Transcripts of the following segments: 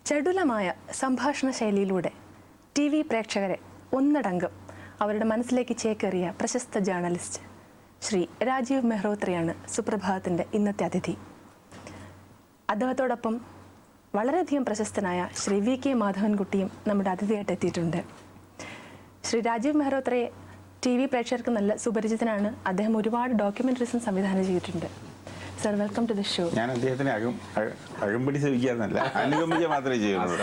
ചടുലമായ സംഭാഷണ ശൈലിയിലൂടെ TV പ്രേക്ഷകരെ ഒന്നടങ്കം അവരുടെ മനസ്സിലേക്ക് ചേക്കേറിയ പ്രശസ്ത ജേർണലിസ്റ്റ് ശ്രീ രാജീവ് മെഹ്രോത്രയാണ് സുപ്രഭാതത്തിൻ്റെ ഇന്നത്തെ അതിഥി. അദ്ദേഹത്തോടൊപ്പം വളരെയധികം പ്രശസ്തനായ ശ്രീ VK മാധവൻകുട്ടിയും നമ്മുടെ അതിഥിയായിട്ട് എത്തിയിട്ടുണ്ട്. ശ്രീ രാജീവ് മെഹ്രോത്രയെ TV പ്രേക്ഷകർക്ക് നല്ല സുപരിചിതനാണ്. അദ്ദേഹം ഒരുപാട് ഡോക്യുമെൻ്ററീസും സംവിധാനം ചെയ്തിട്ടുണ്ട്. Sir, welcome to the show. ഞാൻ അദ്ദേഹത്തിനെ അകമ്പടി ശ്രമിക്കാറില്ല, അനുഗമിക്കുക മാത്രമേ ചെയ്യുള്ളൂ.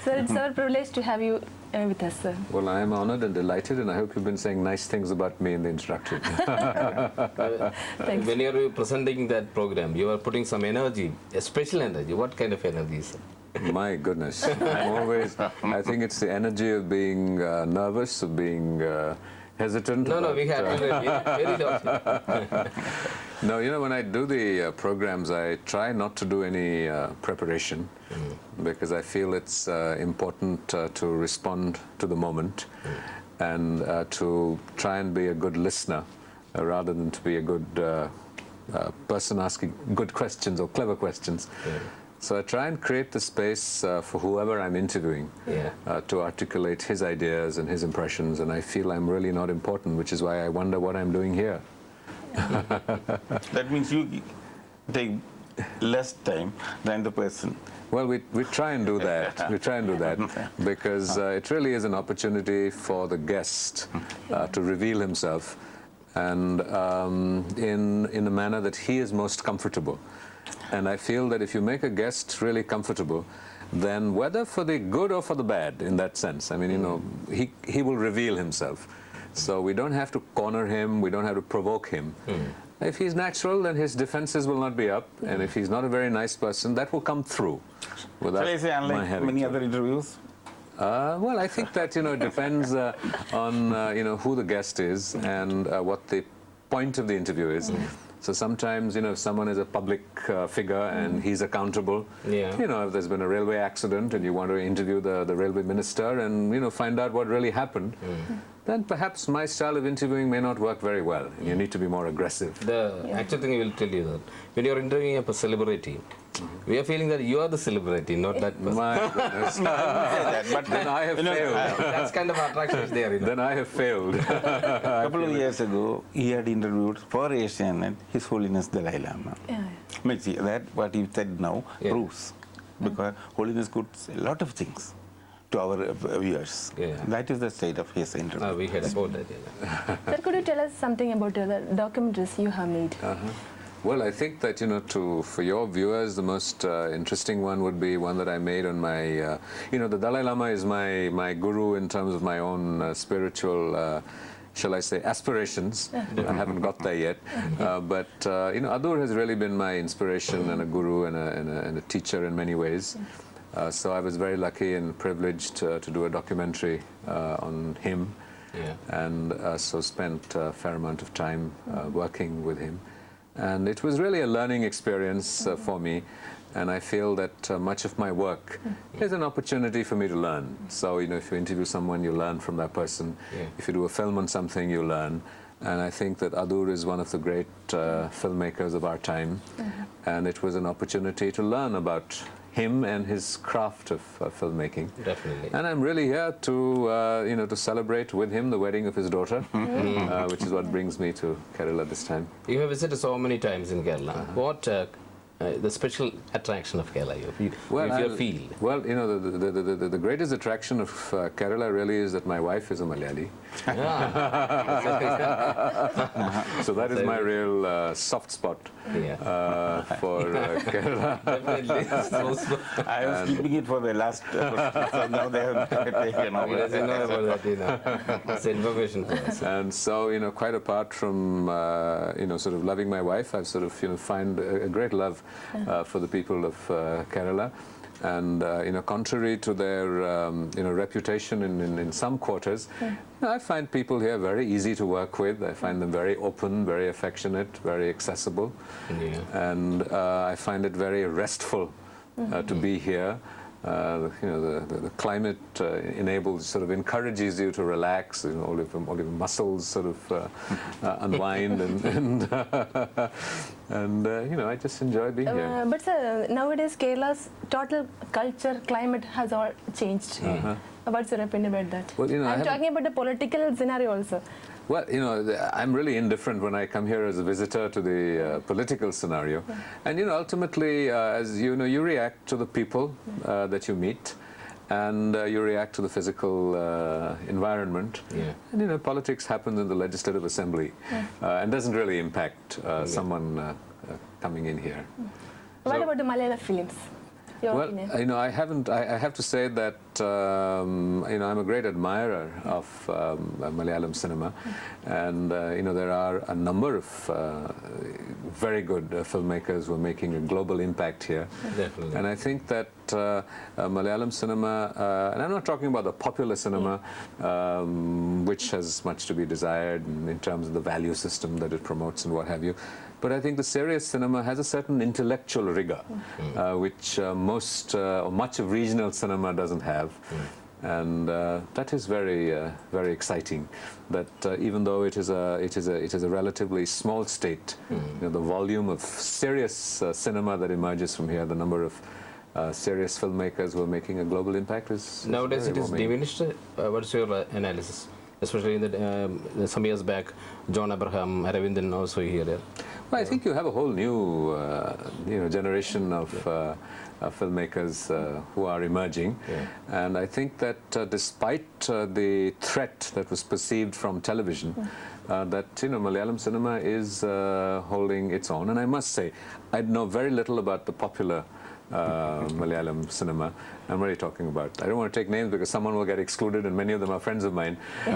Sir, it's our privilege to have you with us, sir. Well, I am honored and delighted, and I hope you've been saying nice things about me in the introduction. When you are presenting that program, you are putting some energy, a special energy. What kind of energy, sir? My goodness. I'm always, I think it's the energy of being nervous, of being hesitant. No, we have very doubtful. No, you know, when I do the programs, I try not to do any preparation because I feel it's important to respond to the moment and to try and be a good listener rather than to be a good person asking good questions or clever questions. So I try and create the space for whoever I'm interviewing to articulate his ideas and his impressions, and I feel I'm really not important, which is why I wonder what I'm doing here. That means you take less time than the person. Well, we try and do that. We try and do that because it really is an opportunity for the guest to reveal himself and in a manner that he is most comfortable. And I feel that if you make a guest really comfortable, then whether for the good or for the bad, in that sense, I mean, you know, he will reveal himself. So we don't have to corner him, we don't have to provoke him. If he's natural, then his defenses will not be up, and if he's not a very nice person, that will come through. Shall I say, unlike many other interviews? Well, I think that, you know, it depends on, you know, who the guest is and what the point of the interview is. So sometimes, you know, if someone is a public figure and he's accountable, you know, if there's been a railway accident and you want to interview the railway minister and, you know, find out what really happened, then perhaps my style of interviewing may not work very well. And you need to be more aggressive. The actual thing I will tell you that when you are interviewing a celebrity, we are feeling that you are the celebrity, not that person. My goodness. But Then I have failed. That's kind of attraction is there. You know? Then I have failed. a couple of years ago, he had interviewed for Asianet His Holiness Dalai Lama. But see, that what he said now proves, because Holiness could say a lot of things to our viewers. That is the state of his interview. We had about that. Sir, could you tell us something about the documentaries you have made? Well, I think that, you know, for your viewers, the most interesting one would be one that I made on my, you know, the Dalai Lama is my guru in terms of my own spiritual, shall I say, aspirations. I haven't got there yet. But, you know, Adur has really been my inspiration and a guru and a teacher in many ways. So I was very lucky and privileged to do a documentary on him and so spent a fair amount of time working with him. And it was really a learning experience for me, and I feel that much of my work is an opportunity for me to learn. So, you know, if you interview someone, you learn from that person. If you do a film on something, you learn. And I think that Adur is one of the great filmmakers of our time, and it was an opportunity to learn about him and his craft of filmmaking. Definitely. And I'm really here to, you know, to celebrate with him the wedding of his daughter, which is what brings me to Kerala this time. You have visited so many times in Kerala. What the special attraction of Kerala you feel? Well, you know, the greatest attraction of Kerala really is that my wife is a Malayali. So that is my real soft spot for Kerala. Definitely. I was keeping it for the last question, so now they have taken over. He doesn't know about that, you know. It's information for us. And so, you know, quite apart from, you know, sort of loving my wife, I've sort of, you know, find a great love for the people of Kerala. And, you know, contrary to their, you know, reputation in some quarters, I find people here very easy to work with. I find them very open, very affectionate, very accessible. And I find it very restful to be here. the climate enables, sort of encourages you to relax. All of your muscles sort of unwind, and I just enjoy being here. But sir, nowadays Kerala's total culture, climate has all changed. What's your opinion about that? Well, I'm talking about the political scenario also. Well, I'm really indifferent when I come here as a visitor to the political scenario. And, ultimately, as you know, you react to the people that you meet, and you react to the physical environment. Yeah. And, politics happens in the Legislative Assembly and doesn't really impact someone coming in here. What about the Malayalam films? Your Well, opinion? I have to say that, I'm a great admirer of Malayalam cinema. And, there are a number of very good filmmakers who are making a global impact here. Definitely. And I think that Malayalam cinema, and I'm not talking about the popular cinema, which has much to be desired in terms of the value system that it promotes and what have you. But I think the serious cinema has a certain intellectual rigor, which much of regional cinema doesn't have. And that is very, very exciting. That even though it is a relatively small state, the volume of serious cinema that emerges from here, the number of serious filmmakers who are making a global impact is Nowadays very it is warming. diminished. What's your analysis? Especially in some years back, John Abraham, Aravindan also here. Well, I think you have a whole new, generation of filmmakers who are emerging, and I think that despite the threat that was perceived from television, that Malayalam cinema is holding its own. And I must say, I know very little about the popular Malayalam cinema. I'm really talking about, I don't want to take names because someone will get excluded, and many of them are friends of mine. You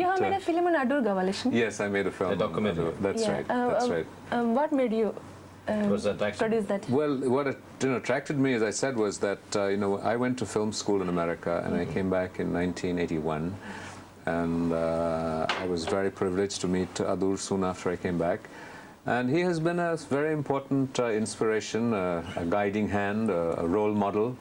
have made a film on Adur Gavalashan. Yes, I made a film. A documentary. That's right. That's right. What made you Was that attraction? produce that? Well, what attracted me, as I said, was that I went to film school in America, and I came back in 1981, and I was very privileged to meet Adur soon after I came back. And he has been a very important inspiration, a guiding hand, a role model.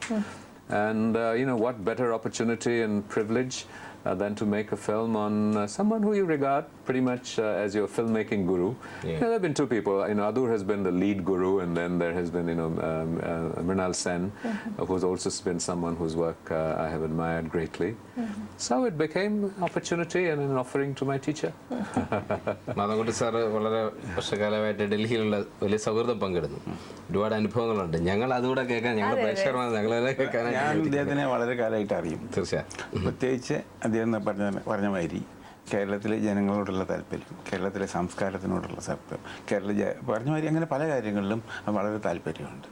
And, what better opportunity and privilege than to make a film on someone who you regard pretty much as your filmmaking guru. There have been two people. Adur has been the lead guru, and then there has been, Mrinal Sen, who's also been someone whose work I have admired greatly. So it became an opportunity and an offering to my teacher. Madhavankutty sir വളരെ വർഷകാലമായിട്ട് ഡൽഹിയിലുള്ള വലിയ സൗഹൃദം പങ്കിടുന്നു. ഒരുപാട് അനുഭവങ്ങളുണ്ട്. ഞങ്ങൾ അതുകൂടെ കേൾക്കാൻ, ഞങ്ങൾ പ്രേക്ഷകർമാർ ഞങ്ങളെല്ലാം ഞാൻ കേൾക്കാനായിട്ട് അദ്ദേഹത്തിനെ വളരെ കാലമായിട്ട് അറിയും. തീർച്ചയായും. പ്രത്യേകിച്ച് അദ്ദേഹം പറഞ്ഞ മാതിരി കേരളത്തിലെ ജനങ്ങളോടുള്ള താല്പര്യം, കേരളത്തിലെ സംസ്കാരത്തിനോടുള്ള താല്പര്യം, പറഞ്ഞ മാതിരി അങ്ങനെ പല കാര്യങ്ങളിലും വളരെ താല്പര്യമുണ്ട്.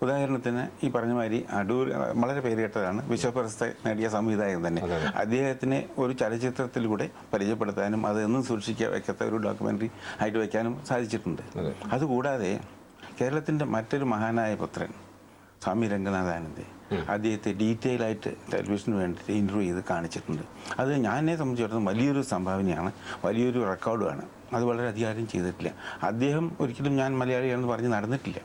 ഉദാഹരണത്തിന് ഈ പറഞ്ഞ മാതിരി അടൂർ വളരെ പേരുകേട്ടതാണ്, വിശ്വപ്രശസ്തി നേടിയ സംവിധായകൻ തന്നെ. അദ്ദേഹത്തിനെ ഒരു ചലച്ചിത്രത്തിലൂടെ പരിചയപ്പെടുത്താനും അത് എന്നും സൂക്ഷിക്കാൻ വയ്ക്കാത്ത ഒരു ഡോക്യുമെൻ്ററി ആയിട്ട് വയ്ക്കാനും സാധിച്ചിട്ടുണ്ട്. അതുകൂടാതെ കേരളത്തിൻ്റെ മറ്റൊരു മഹാനായ പുത്രൻ സ്വാമി രംഗനാഥാനന്ദെ, അദ്ദേഹത്തെ ഡീറ്റെയിൽ ആയിട്ട് ടെലിവിഷന് വേണ്ടിയിട്ട് ഇൻ്റർവ്യൂ ചെയ്ത് കാണിച്ചിട്ടുണ്ട്. അത് എന്നെ സംബന്ധിച്ചിടത്തോളം വലിയൊരു സംഭാവനയാണ്, വലിയൊരു റെക്കോർഡുമാണ്. അത് വളരെ അധികാരം ചെയ്തിട്ടില്ല. അദ്ദേഹം ഒരിക്കലും ഞാൻ മലയാളിയാണെന്ന് പറഞ്ഞ് നടന്നിട്ടില്ല.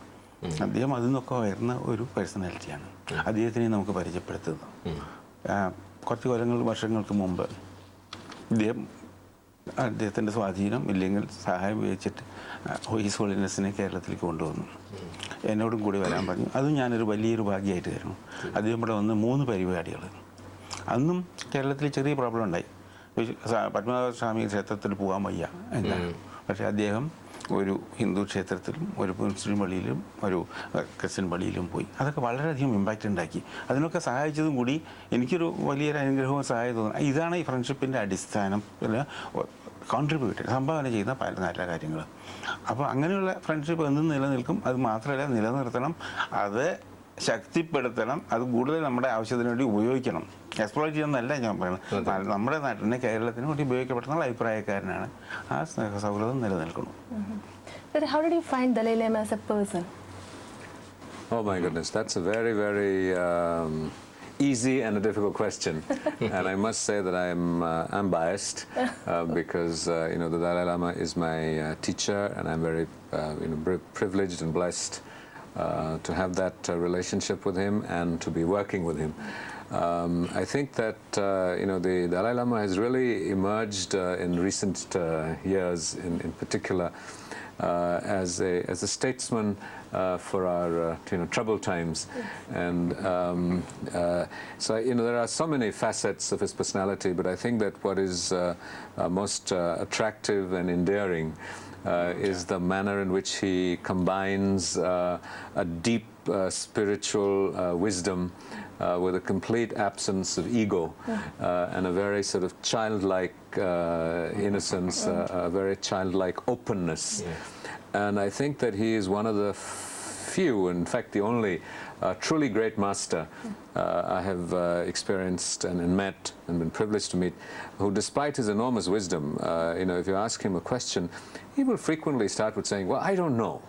അദ്ദേഹം അതിൽ നിന്നൊക്കെ വരുന്ന ഒരു പേഴ്സണാലിറ്റിയാണ്. അദ്ദേഹത്തിനെ നമുക്ക് പരിചയപ്പെടുത്തുന്നത് കുറച്ച് വർഷങ്ങൾക്ക് മുമ്പ് അദ്ദേഹത്തിൻ്റെ സ്വാധീനം ഇല്ലെങ്കിൽ സഹായം ഉപയോഗിച്ചിട്ട് ഹിസ് ഹോളിനെസ്സിനെ കേരളത്തിലേക്ക് കൊണ്ടുവന്നു. എന്നോടും കൂടി വരാൻ പറഞ്ഞു. അതും ഞാനൊരു വലിയൊരു ഭാഗ്യമായിട്ട് തരുന്നു. അദ്ദേഹം ഇവിടെ വന്ന് 3 പരിപാടികൾ. അന്നും കേരളത്തിൽ ചെറിയ പ്രോബ്ലം ഉണ്ടായി. പത്മനാഭസ്വാമി ക്ഷേത്രത്തിൽ പോകാൻ വയ്യ എന്നാണ്. പക്ഷേ അദ്ദേഹം ഒരു ഹിന്ദു ക്ഷേത്രത്തിലും ഒരു മുസ്ലിം പള്ളിയിലും ഒരു ക്രിസ്ത്യൻ പള്ളിയിലും പോയി. അതൊക്കെ വളരെയധികം ഇമ്പാക്റ്റ് ഉണ്ടാക്കി. അതിനൊക്കെ സഹായിച്ചതും കൂടി എനിക്കൊരു വലിയൊരു അനുഗ്രഹവും സഹായം തോന്നുന്നു. ഇതാണ് ഈ ഫ്രണ്ട്ഷിപ്പിൻ്റെ അടിസ്ഥാനം. പിന്നെ കോൺട്രിബ്യൂട്ട് സംഭാവന ചെയ്യുന്ന പല നല്ല കാര്യങ്ങൾ. അപ്പോൾ അങ്ങനെയുള്ള ഫ്രണ്ട്ഷിപ്പ് എന്നും നിലനിൽക്കും. അത് മാത്രമല്ല, നിലനിർത്തണം, അത് ശക്തിപ്പെടുത്തണം, അത് കൂടുതൽ നമ്മുടെ ആവശ്യത്തിന് വേണ്ടി ഉപയോഗിക്കണം. എക്സ്പ്ലോയിറ്റ് ചെയ്യുന്നതല്ല ഞാൻ പറയുന്നത്. നമ്മുടെ നാട്ടിനെ കേരളത്തിന് വേണ്ടി ഉപയോഗിക്കപ്പെടുന്ന അഭിപ്രായക്കാരനാണ്. ആ സൗഹൃദം നിലനിൽക്കണം. How did you find Dalai Lama as a person? Oh my goodness, that's a very, very easy and a difficult question. And I must say that I'm biased because the Dalai Lama is my teacher, and I'm very privileged and blessed to have that relationship with him and to be working with him. I think that the Dalai Lama has really emerged in recent years, in particular, as a statesman for our troubled times, and so there are so many facets of his personality. But I think that what is most attractive and endearing is the manner in which he combines a deep spiritual wisdom with a complete absence of ego and a very sort of childlike innocence, a very childlike openness. And I think that he is one of the few, in fact the only, truly great master I have experienced and met and been privileged to meet, who despite his enormous wisdom, if you ask him a question, he will frequently start with saying, well, I don't know.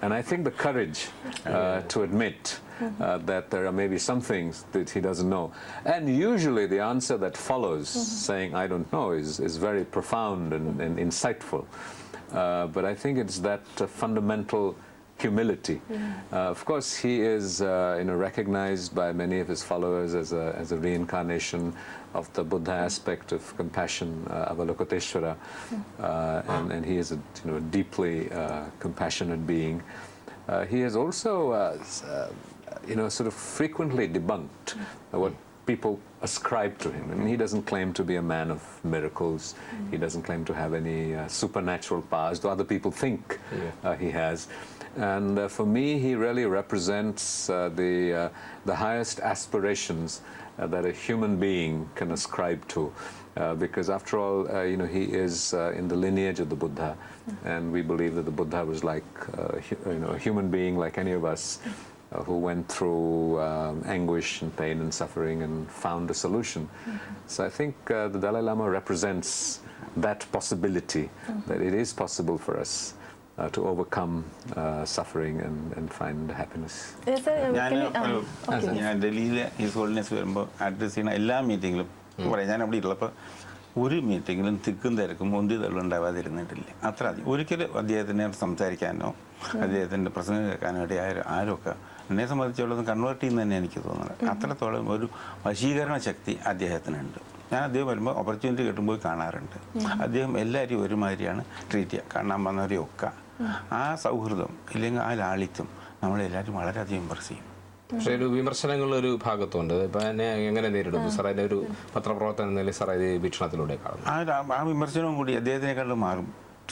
And I think the courage to admit that there are maybe some things that he doesn't know. And usually the answer that follows, saying, I don't know, is very profound and insightful. But I think it's that fundamental humility. Of course, he is recognized by many of his followers as a reincarnation of the Buddha aspect of compassion, Avalokiteshvara, and he is a deeply compassionate being. He has also sort of frequently debunked what people ascribe to him. I mean, he doesn't claim to be a man of miracles. He doesn't claim to have any supernatural powers, though other people think he has. And for me, he really represents the highest aspirations that a human being can ascribe to, because after all, he is in the lineage of the Buddha, and we believe that the Buddha was like a human being like any of us, who went through anguish and pain and suffering and found a solution. So I think the Dalai Lama represents that possibility, that it is possible for us to overcome suffering and find happiness. ഞാൻ ഡൽഹിയിലെ his holiness വരുമ്പോൾ address ചെയ്യുന്ന എല്ലാ മീറ്റിങ്ങിലും പറയാം, ഞാൻ അവിടെ ഉള്ളപ്പോൾ ഒരു മീറ്റിങ്ങിലും തിക്കും തിരക്കും മുന്തി തള്ളുണ്ടാവാതിരുന്നിട്ടില്ല. അത്ര അധികം ഒരിക്കലും അദ്ദേഹത്തിനെ സംസാരിക്കാനോ അദ്ദേഹത്തിൻ്റെ പ്രസംഗം കേൾക്കാനോ ഇടയായ ആരൊക്കെ എന്നെ സംബന്ധിച്ചുള്ളത് കൺവേർട്ട് ചെയ്യുന്ന തന്നെ എനിക്ക് തോന്നുന്നത്. അത്രത്തോളം ഒരു വശീകരണ ശക്തി അദ്ദേഹത്തിനുണ്ട്. ഞാൻ അദ്ദേഹം വരുമ്പോൾ ഓപ്പർച്യൂണിറ്റി കിട്ടുമ്പോൾ കാണാറുണ്ട്. അദ്ദേഹം എല്ലാവരെയും ഒരുമാതിരിയാണ് ട്രീറ്റ് ചെയ്യുക. കാണാൻ വന്നവരെയൊക്കെ ആ സൗഹൃദം ഇല്ലെങ്കിൽ ആ ലാളിത്യം നമ്മളെല്ലാവരും വളരെയധികം ഇമ്പ്രസ് ചെയ്യും. പക്ഷേ ഒരു വിമർശനങ്ങളൊരു ഭാഗത്തുണ്ട്. ഇപ്പം എന്നെ എങ്ങനെ നേരിടുന്നു സാർ? അതിൻ്റെ ഒരു പത്രപ്രവർത്തനം എന്നല്ലേ സാർ ഇത് വീക്ഷണത്തിലൂടെ കാണുന്നു? ആ വിമർശനവും കൂടി അദ്ദേഹത്തിനെ കണ്ട് മാറും.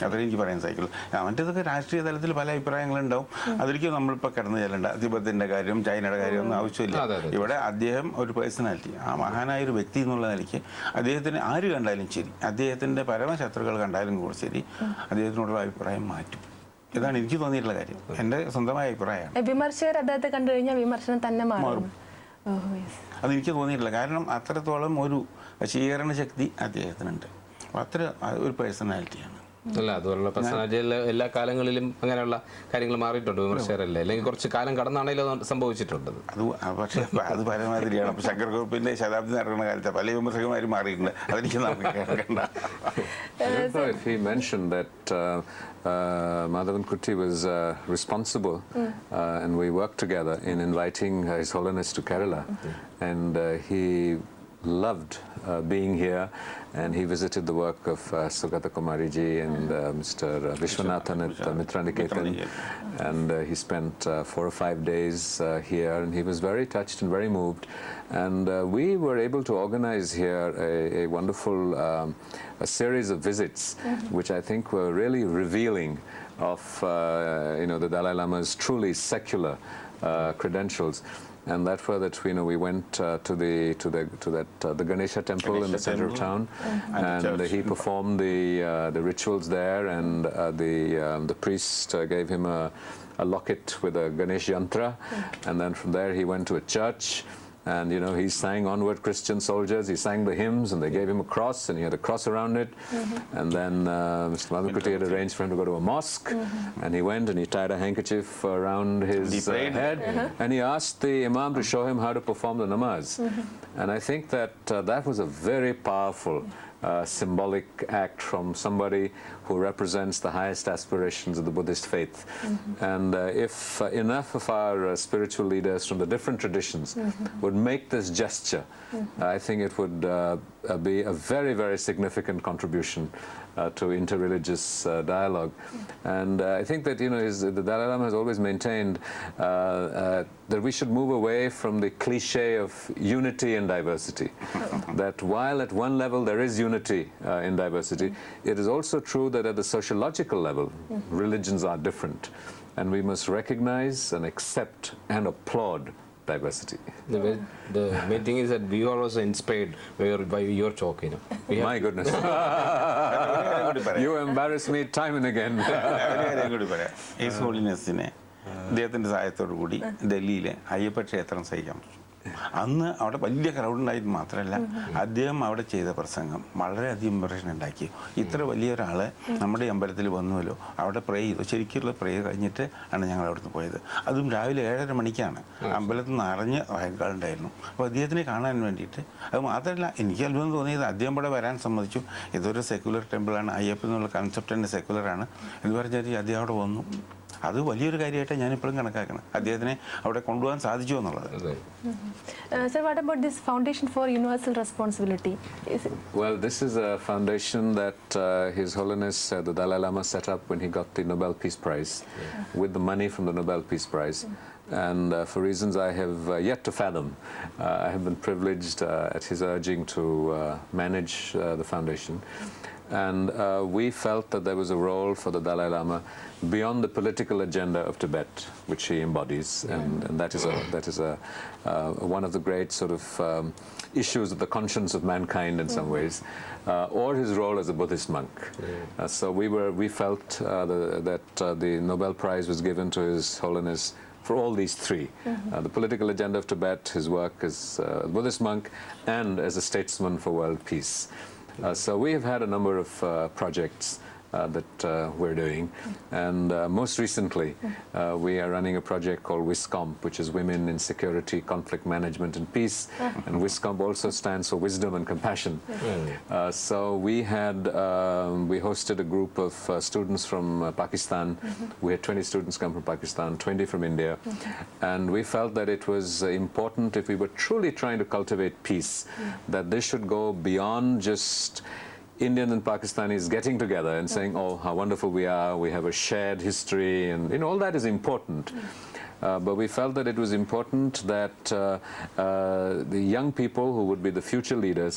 അത്രേ എനിക്ക് പറയാൻ സാധിക്കുള്ളൂ. മറ്റേതൊക്കെ രാഷ്ട്രീയ തലത്തിൽ പല അഭിപ്രായങ്ങളുണ്ടാവും. അതിലേക്ക് നമ്മളിപ്പോൾ കടന്നു ചെല്ലേണ്ട തിബത്തിൻ്റെ കാര്യം ചൈനയുടെ കാര്യം ഒന്നും ആവശ്യമില്ല. ഇവിടെ അദ്ദേഹം ഒരു പേഴ്സണാലിറ്റി, ആ മഹാനായൊരു വ്യക്തി എന്നുള്ള നിലയ്ക്ക് അദ്ദേഹത്തിന് ആര് കണ്ടാലും ശരി, അദ്ദേഹത്തിൻ്റെ പരമശത്രുക്കൾ കണ്ടാലും കൂടി ശരി, അദ്ദേഹത്തിനോടുള്ള അഭിപ്രായം മാറ്റും. ഇതാണ് എനിക്ക് തോന്നിയിട്ടുള്ള കാര്യം. എൻ്റെ സ്വന്തമായ അഭിപ്രായമാണ്. വിമർശകർ അദ്ദേഹത്തെ കണ്ടു കഴിഞ്ഞാൽ വിമർശനം തന്നെ മാറും. അതെനിക്ക് തോന്നിയിട്ടില്ല. കാരണം അത്രത്തോളം ഒരു വശീകരണ ശക്തി അദ്ദേഹത്തിനുണ്ട്. അത്ര ഒരു പേഴ്സണാലിറ്റിയാണ്. അല്ല, അതുപോലുള്ള പേഴ്സണാലിറ്റി എല്ലാ കാലങ്ങളിലും അങ്ങനെയുള്ള കാര്യങ്ങൾ മാറിയിട്ടുണ്ട്. വിമർശകരല്ലേ, അല്ലെങ്കിൽ കുറച്ച് കാലം കടന്നാണെങ്കിലും അത് സംഭവിച്ചിട്ടുണ്ട്. പക്ഷേ അത് പരമാതിരിയാണ്. അപ്പോൾ ശങ്കർ ഗ്രൂപ്പിൻ്റെ ശതാബ്ദി നടക്കുന്ന കാലത്ത് പല വിമർശകന്മാരും മാറിയിട്ടുണ്ട്. അതെനിക്ക് നമുക്ക് കേൾക്കണ്ട. If he mentioned that Madhavan Kutty was responsible and we worked together in inviting His Holiness to Kerala, and he loved being here, and he visited the work of Sugata Kumariji and Mr. Vishwanathan at Mitraniketan, and he spent 4 or 5 days here, and he was very touched and very moved. And we were able to organize here a wonderful a series of visits, which I think were really revealing of the Dalai Lama's truly secular credentials. And that were that we went to the Ganesha temple in the center of town, and he performed the rituals there, and the priest gave him a locket with a Ganesh yantra, and then from there he went to a church, And, you know, he sang Onward Christian Soldiers, he sang the hymns, and they gave him a cross, and he had a cross around it. And then Mr. Madhukutti had arranged for him to go to a mosque, and he went and he tied a handkerchief around his head, and he asked the imam to show him how to perform the namaz. And I think that that was a very powerful symbolic act from somebody who represents the highest aspirations of the Buddhist faith. And if enough of our spiritual leaders from the different traditions would make this gesture, I think it would be a very, very significant contribution to interreligious dialogue. And I think that, you know, the Dalai Lama has always maintained that we should move away from the cliche of unity and diversity. That while at one level there is unity in diversity, it is also true that at the sociological level, religions are different. And we must recognize and accept and applaud diversity. The main thing is that we are also inspired by your talk, you know. My goodness. You embarrass me time and again. His Holiness-നെ അദ്ദേഹത്തിൻ്റെ സഹായത്തോടു കൂടി ഡൽഹിയിലെ അയ്യപ്പ ക്ഷേത്രം സഹിക്കാൻ പറ്റും. അന്ന് അവിടെ വലിയ ക്രൗഡുണ്ടായിട്ട് മാത്രമല്ല, അദ്ദേഹം അവിടെ ചെയ്ത പ്രസംഗം വളരെയധികം ഇമ്പ്രഷൻ ഉണ്ടാക്കി. ഇത്ര വലിയൊരാൾ നമ്മുടെ അമ്പലത്തിൽ വന്നുവല്ലോ, അവിടെ പ്രേ ചെയ്തു. ശരിക്കുള്ള പ്രേ കഴിഞ്ഞിട്ട് ആണ് ഞങ്ങൾ അവിടുന്ന് പോയത്. അതും രാവിലെ 7:30 മണിക്കാണ്. അമ്പലത്തിൽ നിന്ന് നിറഞ്ഞ് ആൾക്കാരുണ്ടായിരുന്നു. അപ്പോൾ അദ്ദേഹത്തിനെ കാണാൻ വേണ്ടിയിട്ട്, അത് മാത്രമല്ല എനിക്ക് അത്ഭുതം തോന്നിയത് അദ്ദേഹം ഇവിടെ വരാൻ സമ്മതിച്ചു. ഇതൊരു സെക്യുലർ ടെമ്പിളാണ്, അയ്യപ്പൻ എന്നുള്ള കൺസെപ്റ്റ് തന്നെ സെക്യുലറാണ് എന്ന് പറഞ്ഞാൽ അദ്ദേഹം അവിടെ വന്നു. അത് വലിയൊരു കാര്യമായിട്ടാണ് ഞാനിപ്പോഴും കണക്കാക്കണം. അദ്ദേഹത്തിനെ അവിടെ കൊണ്ടുപോകാൻ സാധിച്ചു എന്നുള്ളത്. Sir, what about this Foundation for Universal Responsibility? Well, this is a foundation that His Holiness the Dalai Lama set up when he got the Nobel Peace Prize, with the money from the Nobel Peace Prize. And for reasons I have yet to fathom, I have been privileged at his urging to manage the foundation. And we felt that there was a role for the Dalai Lama beyond the political agenda of Tibet, which he embodies, and that is one of the great sort of issues of the conscience of mankind in some ways, or his role as a Buddhist monk. So we felt that the Nobel Prize was given to His Holiness for all these three: the political agenda of Tibet, his work as a Buddhist monk, and as a statesman for world peace. So we have had a number of projects that we're doing, and most recently we are running a project called WISCOMP, which is Women in Security, Conflict Management and Peace, and WISCOMP also stands for Wisdom and Compassion. So we hosted a group of students from Pakistan. We had 20 students come from Pakistan, 20 from India, and we felt that it was important, if we were truly trying to cultivate peace, that this should go beyond just Indian and Pakistanis getting together and saying, oh, how wonderful we are, we have a shared history, and you know, all that is important. But we felt that it was important that the young people who would be the future leaders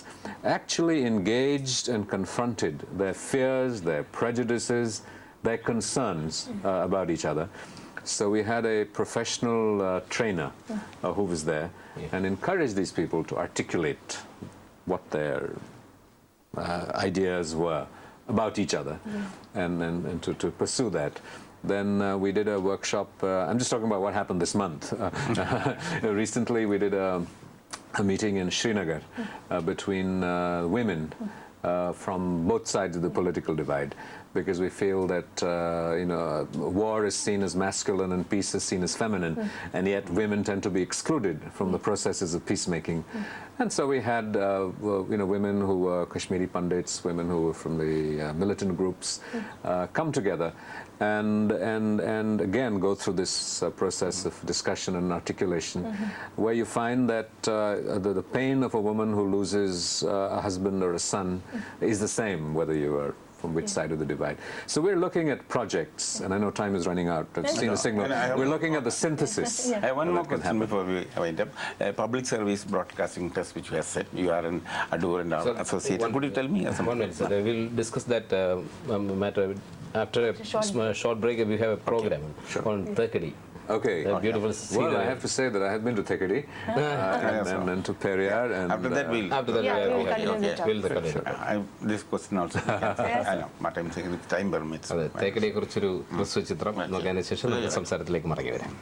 actually engaged and confronted their fears, their prejudices, their concerns about each other. So we had a professional trainer who was there and encouraged these people to articulate what their ideas were about each other, and to pursue that. Then we did a workshop. I'm just talking about what happened this month. Recently we did a meeting in Srinagar between women from both sides of the political divide, because we feel that you know, war is seen as masculine and peace is seen as feminine, and yet women tend to be excluded from the processes of peacemaking. And so we had you know, women who were Kashmiri Pandits, women who were from the militant groups come together and again go through this process of discussion and articulation, where you find that the pain of a woman who loses a husband or a son is the same whether you are from which side of the divide. So we're looking at projects, and I know time is running out. I've seen a signal. We're looking at the synthesis. I have one more question before we wind up. Public service broadcasting trust, which you have said you are an adorer and associate. Could you tell me? 1 minute, sir. We'll discuss that matter after a short break. We have a program on Thekadi. Okay. Beautiful. Well, I have to say that I have been to Thekadi and to Periyar. And after that, we'll we'll continue the talk. Sure. This question also. I know, but I'm saying if time permits. അതെ, തേക്കടിയെ കുറിച്ചൊരു ഹ്രസ്വചിത്രം നോക്കിയതിനു ശേഷം നമുക്ക് സംസാരത്തിലേക്ക് മടങ്ങി വരാം.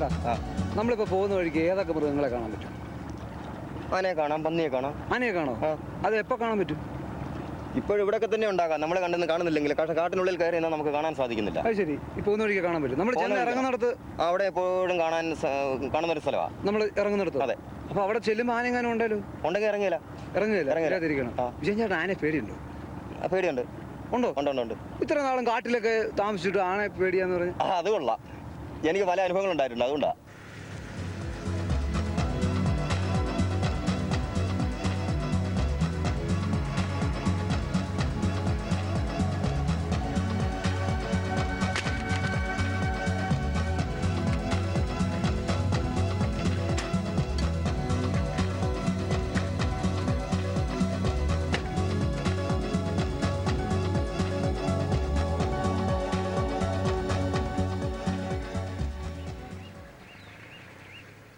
ചേട്ടാ നമ്മളിപ്പോൾ പോകുന്ന വഴിക്ക് ഏതൊക്കെ മൃഗങ്ങളെ കാണാൻ പറ്റും? ആനയെ കാണാം, പന്നിയെ കാണാം. ആനയെ കാണോ? അത് എപ്പോൾ കാണാൻ പറ്റും? ഇപ്പോഴും ഇവിടെയൊക്കെ തന്നെ ഉണ്ടാകാം. നമ്മൾ കണ്ടെന്ന് കാണുന്നില്ലെങ്കിൽ കാട്ടിനുള്ളിൽ കയറി എന്നാൽ നമുക്ക് കാണാൻ സാധിക്കുന്നില്ല. അത് ശരി. ഈ പോകുന്ന വഴിക്ക് കാണാൻ പറ്റും. നമ്മൾ ചെന്ന് ഇറങ്ങുന്നിടത്ത് അവിടെ എപ്പോഴും കാണുന്ന ഒരു സ്ഥലമാണ്. നമ്മൾ ഇറങ്ങുന്നിടത്ത്. അതെ. അപ്പോൾ അവിടെ ചെല്ലുമ്പോൾ ആനയെങ്ങാനും ഉണ്ടല്ലോ? ഉണ്ടെങ്കിൽ ഇറങ്ങിയില്ല. ഇറങ്ങിയില്ലാതിരിക്കണം. വിജയൻ ചേട്ടൻ ആനയെ പേടിയുണ്ടോ? പേടിയുണ്ട്. ഉണ്ടോ? ഉണ്ട്. ഇത്ര നാളും കാട്ടിലൊക്കെ താമസിച്ചിട്ട് ആനയെ പേടിയാന്ന് പറഞ്ഞു. അത് കൊള്ളാം. എനിക്ക് പല അനുഭവങ്ങൾ ഉണ്ടായിട്ടുണ്ട്, അതുകൊണ്ടാണ്.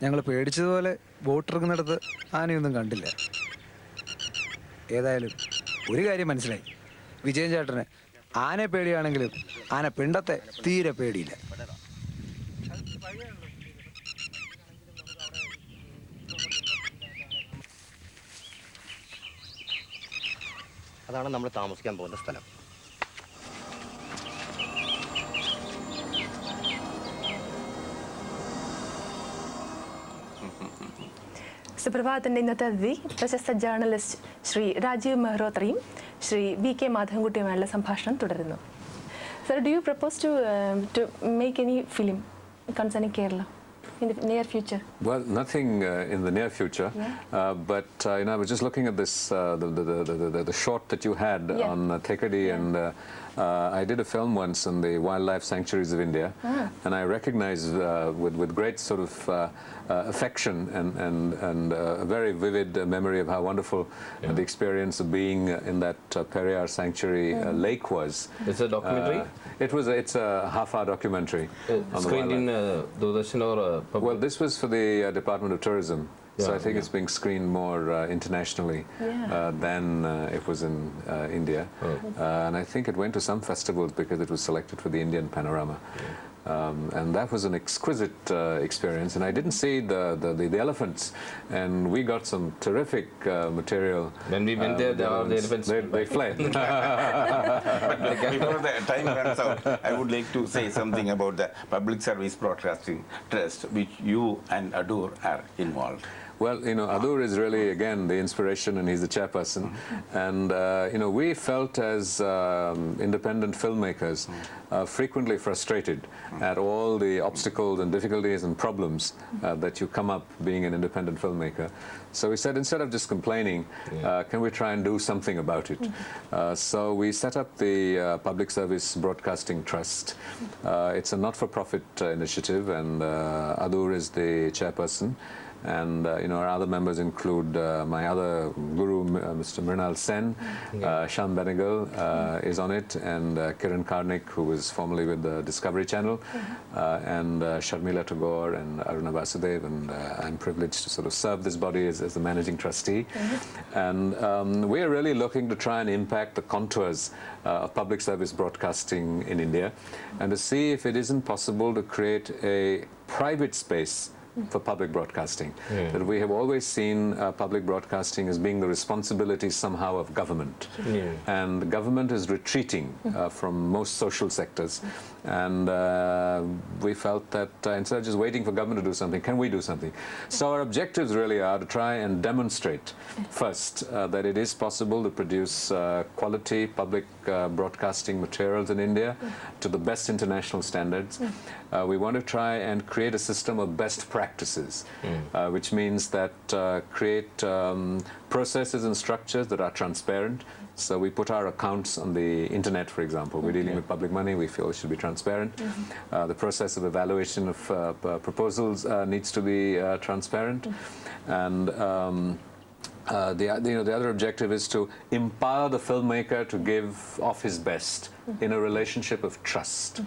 ഞങ്ങൾ പേടിച്ചതുപോലെ ബോട്ടിറങ്ങുന്നിടത്ത് ആനയൊന്നും കണ്ടില്ല. ഏതായാലും ഒരു കാര്യം മനസ്സിലായി, വിജയൻ ചേട്ടന് ആനയെ പേടിയാണെങ്കിലും ആന പിണ്ടത്തെ തീരെ പേടിയില്ല. അതാണ് നമ്മൾ താമസിക്കാൻ പോകുന്ന സ്ഥലം. സുപ്രഭാതത്തിൻ്റെ ഇന്നത്തെ അതിഥി പ്രശസ്ത ജേർണലിസ്റ്റ് ശ്രീ രാജീവ് മെഹ്രോത്രയും ശ്രീ VK മാധവൻകുട്ടിയുമായുള്ള സംഭാഷണം തുടരുന്നു. Sir, do you propose to make any film concerning Kerala in the near future? Well, nothing in the near future, but I was just looking at this, the short that you had on Thekadi, and I did a film once on the wildlife sanctuaries of India, and I recognized with great sort of affection and a very vivid memory of how wonderful the experience of being in that Periyar Sanctuary lake was. It's a documentary? It's a half-hour documentary. Screened in Doordarshan or well, this was for the Department of Tourism. So I think it's being screened more internationally than it was in India. And I think it went to some festivals because it was selected for the Indian Panorama. And that was an exquisite experience. And I didn't see the elephants. And we got some terrific material. when we went there, the elephants They fled. Before the time runs out, I would like to say something about the Public Service Broadcasting Trust, which you and Adur are involved. Well, Adur is really, again, the inspiration, and he's the chairperson. And, we felt as independent filmmakers frequently frustrated at all the obstacles and difficulties and problems that you come up being an independent filmmaker. So we said, instead of just complaining, can we try and do something about it? So we set up the Public Service Broadcasting Trust. It's a not-for-profit initiative, and Adur is the chairperson. And our other members include my other guru, Mr. Mrinal Sen, Shyam Benegal is on it, and Kiran Karnik, who was formerly with the Discovery Channel, and Sharmila Tagore and Aruna Vasudev, and I'm privileged to sort of serve this body as the managing trustee. And we are really looking to try and impact the contours of public service broadcasting in India, and to see if it isn't possible to create a private space for public broadcasting. That we have always seen public broadcasting as being the responsibility somehow of government. And government is retreating from most social sectors. And we felt that instead of just waiting for government to do something, can we do something? So our objectives really are to try and demonstrate first that it is possible to produce quality public broadcasting materials in India to the best international standards. We want to try and create a system of best practices, which means that create processes and structures that are transparent. So we put our accounts on the internet, for example. We're dealing with public money. We feel it should be transparent. The process of evaluation of proposals needs to be transparent. And the other objective is to empower the filmmaker to give of his best in a relationship of trust.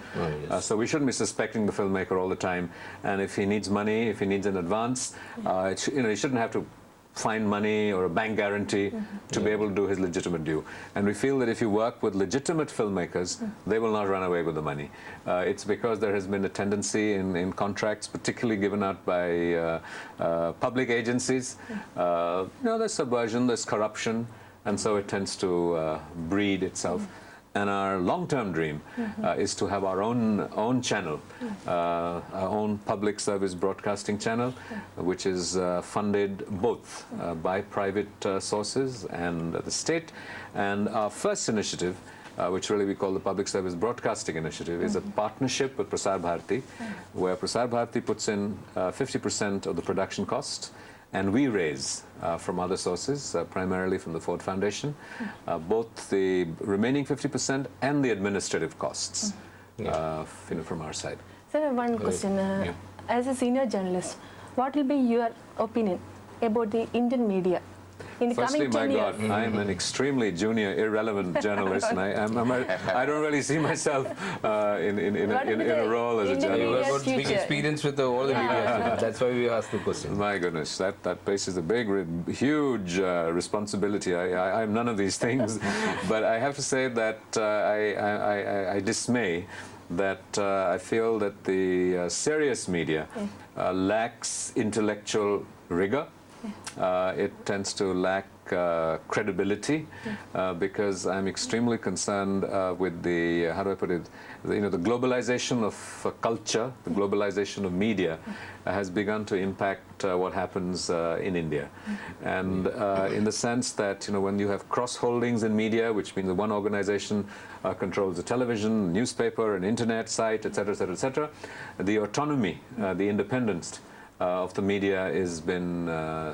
So we shouldn't be suspecting the filmmaker all the time. And if he needs money, if he needs an advance, he shouldn't have to find money or a bank guarantee to be able to do his legitimate due. And we feel that if you work with legitimate filmmakers, they will not run away with the money. It's because there has been a tendency in contracts, particularly given out by public agencies. There's subversion, there's corruption, and so it tends to breed itself. And our long-term dream is to have our own channel, our own public service broadcasting channel, which is funded both by private sources and the state. And our first initiative, which really we call the Public Service Broadcasting Initiative, is a partnership with Prasar Bharati, where Prasar Bharati puts in 50% of the production cost, and we raise from other sources, primarily from the Ford Foundation, both the remaining 50% and the administrative costs from our side. Sir, one question. As a senior journalist, what will be your opinion about the Indian media? In the Firstly, coming 10 my years. God, I am an extremely junior, irrelevant journalist, and I don't really see myself in a role as a Indian You journalist. have got big future. experience with all the media. That's why we asked the question. My goodness, that places a huge responsibility. I'm none of these things, but I have to say that I dismay that I feel that the serious media lacks intellectual rigor. It tends to lack credibility because I'm extremely concerned with the, how do I put it, the globalization of culture, the globalization of media has begun to impact what happens in India. And in the sense that, when you have cross-holdings in media, which means that one organization controls the television, newspaper, an internet site, et cetera, et cetera, et cetera, the autonomy, the independence of the media has been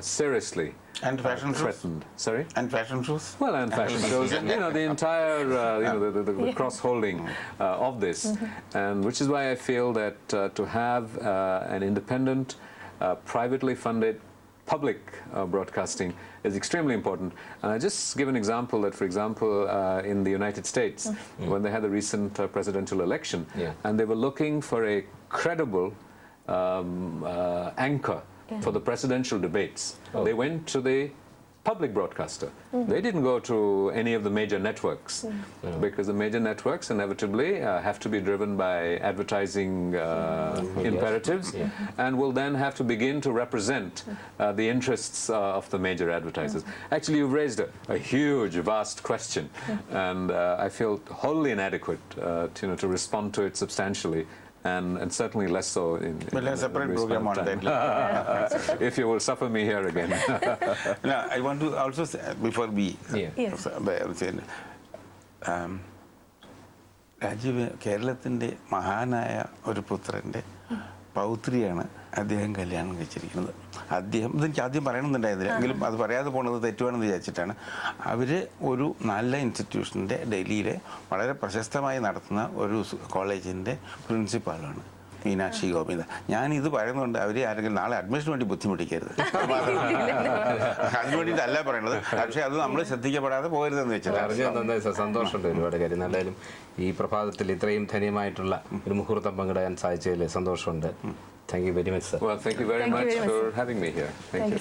seriously And fashion shows? threatened. Sorry? And fashion shows? Well, and fashion shows, the entire, the cross-holding of this, and which is why I feel that to have an independent, privately funded public broadcasting is extremely important. And I just give an example that, for example, in the United States, when they had the recent presidential election, and they were looking for a credible anchor for the presidential debates. They went to the public broadcaster. They didn't go to any of the major networks because the major networks inevitably have to be driven by advertising imperatives and will then have to begin to represent the interests of the major advertisers. Actually, you've raised a huge, vast question, and I feel wholly inadequate to respond to it substantially. And certainly less so in We'll have a separate program on that. if you will suffer me here again. Now, I want to also say, before we Yes. Rajeev കേരളത്തിൻ്റെ മഹാനായ ഒരു പുത്രൻ്റെ പൗത്രിയാണ് അദ്ദേഹം കല്യാണം കഴിച്ചിരിക്കുന്നത്. അദ്ദേഹം ഇതെനിക്ക് ആദ്യം പറയണമെന്നുണ്ടായിരുന്നില്ല, എങ്കിലും അത് പറയാതെ പോണത് തെറ്റുവാണെന്ന് വിചാരിച്ചിട്ടാണ്. അവർ ഒരു നല്ല ഇൻസ്റ്റിറ്റ്യൂഷൻ്റെ ഡൽഹിയിലെ വളരെ പ്രശസ്തമായി നടത്തുന്ന ഒരു കോളേജിൻ്റെ പ്രിൻസിപ്പാളാണ് മീനാക്ഷി ഗോവിന്ദ. ഞാനിത് പറയുന്നുണ്ട് അവർ ആരെങ്കിലും നാളെ അഡ്മിഷന് വേണ്ടി ബുദ്ധിമുട്ടിക്കരുത്. അതിന് വേണ്ടിയിട്ടല്ല പറയണത്, പക്ഷേ അത് നമ്മൾ ശ്രദ്ധിക്കപ്പെടാതെ പോകരുതെന്ന് വെച്ചാൽ സന്തോഷമുണ്ട്. ഒരുപാട് കാര്യം. എന്തായാലും ഈ പ്രഭാതത്തിൽ ഇത്രയും ധന്യമായിട്ടുള്ള ഒരു മുഹൂർത്തം പങ്കിടാൻ സാധിച്ചതിൽ സന്തോഷമുണ്ട്. Thank you very much, sir. Well, thank you very much for having me here. Thank you.